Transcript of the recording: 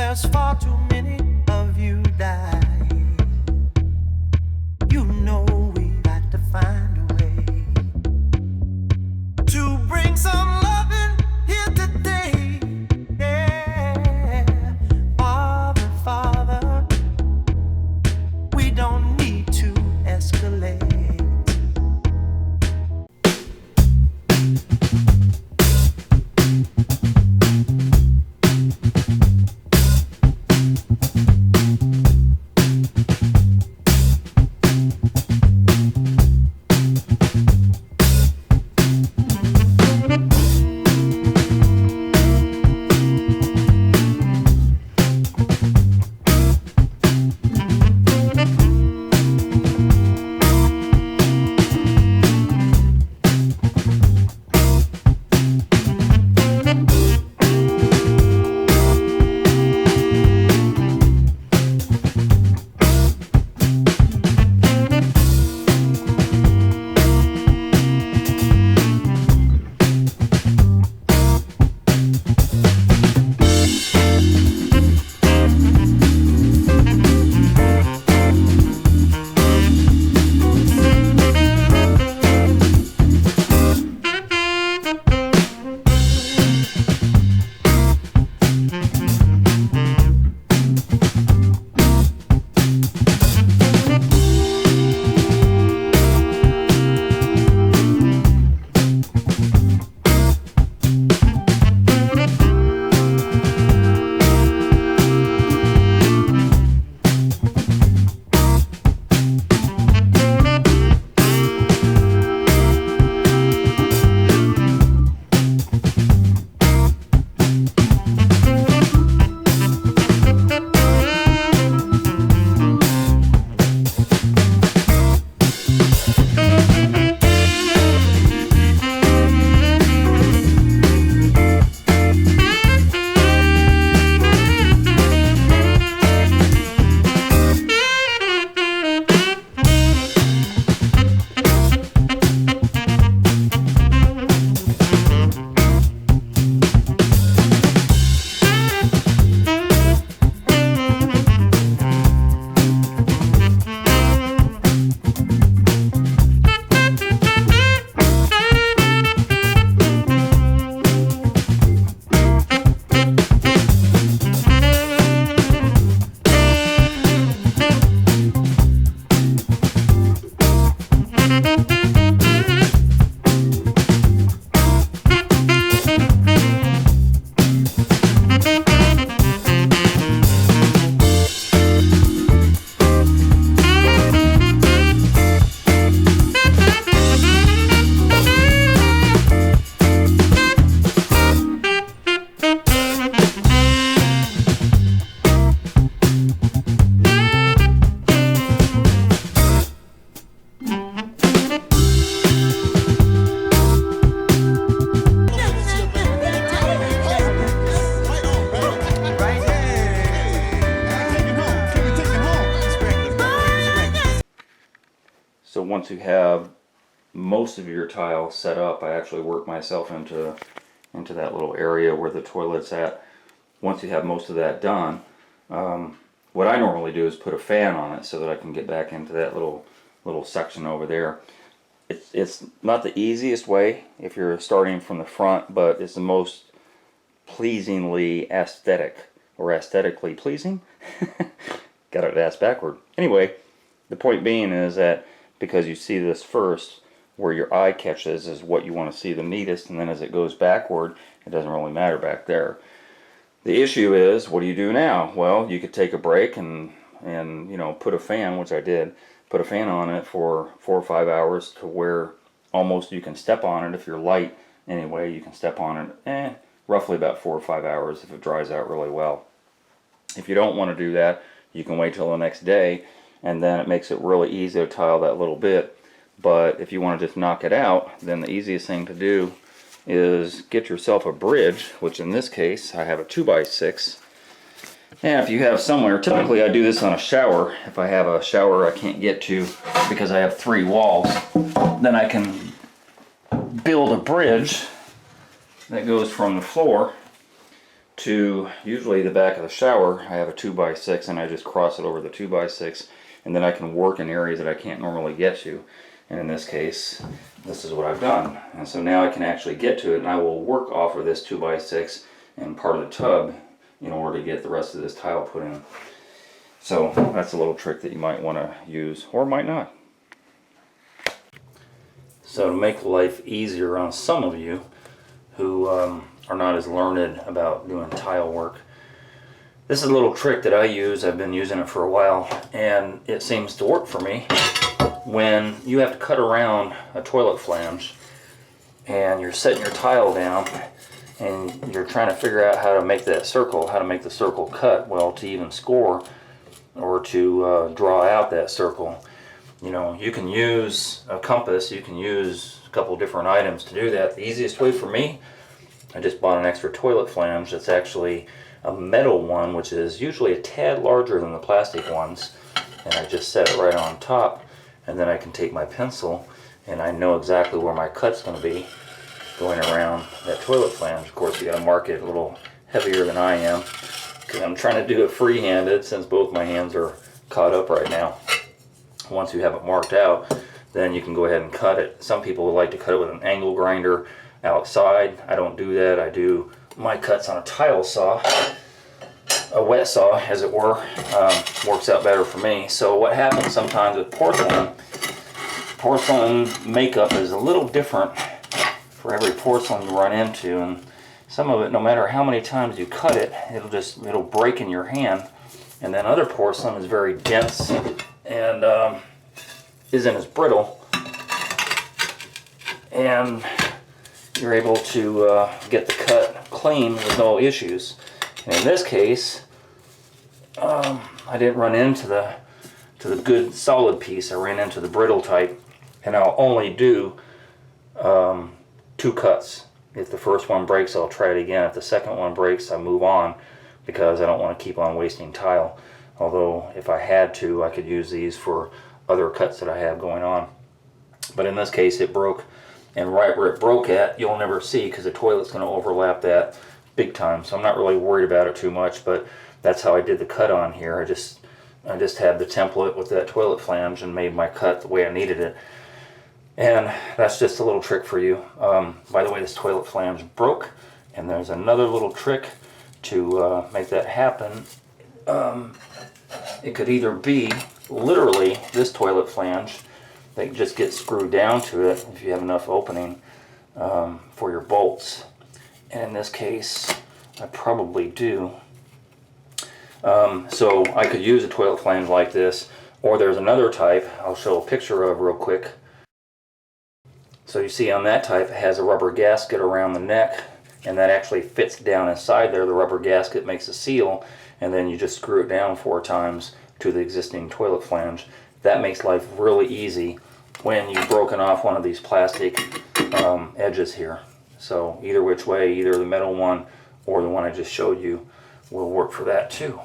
there's far too many of you dying. You know we got to find a way to bring some loving here today. Yeah, Father, Father, we don't need to escalate. So once you have most of your tile set up, I actually work myself into that little area where the toilet's at. Once you have most of that done, what I normally do is put a fan on it so that I can get back into that little section over there. It's not the easiest way if you're starting from the front, but it's the most pleasingly aesthetic, or aesthetically pleasing. Got it asked backward. Anyway, the point being is that because you see this first, where your eye catches is what you want to see the neatest, and then as it goes backward, it doesn't really matter back there. The issue is, what do you do now? Well, you could take a break and you know, put a fan, which I did, put a fan on it for 4 or 5 hours to where almost you can step on it. If you're light anyway, you can step on it roughly about 4 or 5 hours if it dries out really well. If you don't want to do that, you can wait till the next day, and then it makes it really easy to tile that little bit. But if you want to just knock it out, then the easiest thing to do is get yourself a bridge, which in this case I have a 2x6. And if you have somewhere, typically I do this on a shower. If I have a shower I can't get to because I have 3 walls, then I can build a bridge that goes from the floor to usually the back of the shower. I have a 2x6 and I just cross it over the 2x6, and then I can work in areas that I can't normally get to. And in this case, this is what I've done. And so now I can actually get to it, and I will work off of this 2x6 and part of the tub in order to get the rest of this tile put in. So that's a little trick that you might want to use, or might not. So to make life easier on some of you who are not as learned about doing tile work, this is a little trick that I use. I've been using it for a while, and it seems to work for me. When you have to cut around a toilet flange and you're setting your tile down and you're trying to figure out how to make that circle, how to make the circle cut, well, to even score or to draw out that circle, you know, you can use a compass, you can use a couple different items to do that. The easiest way for me, I just bought an extra toilet flange that's actually a metal one, which is usually a tad larger than the plastic ones, and I just set it right on top, and then I can take my pencil and I know exactly where my cut's going to be going around that toilet flange. Of course, you got to mark it a little heavier than I am because I'm trying to do it free-handed since both my hands are caught up right now. Once you have it marked out, then you can go ahead and cut it. Some people like to cut it with an angle grinder outside. I don't do that. I do my cuts on a tile saw, a wet saw as it were. Works out better for me. So what happens sometimes with porcelain makeup is a little different for every porcelain you run into, and some of it, no matter how many times you cut it, it'll break in your hand. And then other porcelain is very dense and isn't as brittle, and you're able to get the cut clean with no issues. And in this case, I didn't run into the good solid piece. I ran into the brittle type, and I'll only do 2 cuts. If the first one breaks, I'll try it again. If the second one breaks, I move on because I don't want to keep on wasting tile. Although if I had to, I could use these for other cuts that I have going on. But in this case, it broke, and right where it broke at, you'll never see because the toilet's going to overlap that big time. So I'm not really worried about it too much, but that's how I did the cut on here. I just had the template with that toilet flange and made my cut the way I needed it. And that's just a little trick for you. By the way, this toilet flange broke, and there's another little trick to make that happen. It could either be literally this toilet flange that just gets screwed down to it if you have enough opening for your bolts. And in this case, I probably do. So I could use a toilet flange like this, or there's another type I'll show a picture of real quick. So you see on that type, it has a rubber gasket around the neck, and that actually fits down inside there. The rubber gasket makes a seal, and then you just screw it down 4 times to the existing toilet flange. That makes life really easy when you've broken off one of these plastic edges here. So either which way, either the metal one or the one I just showed you will work for that too.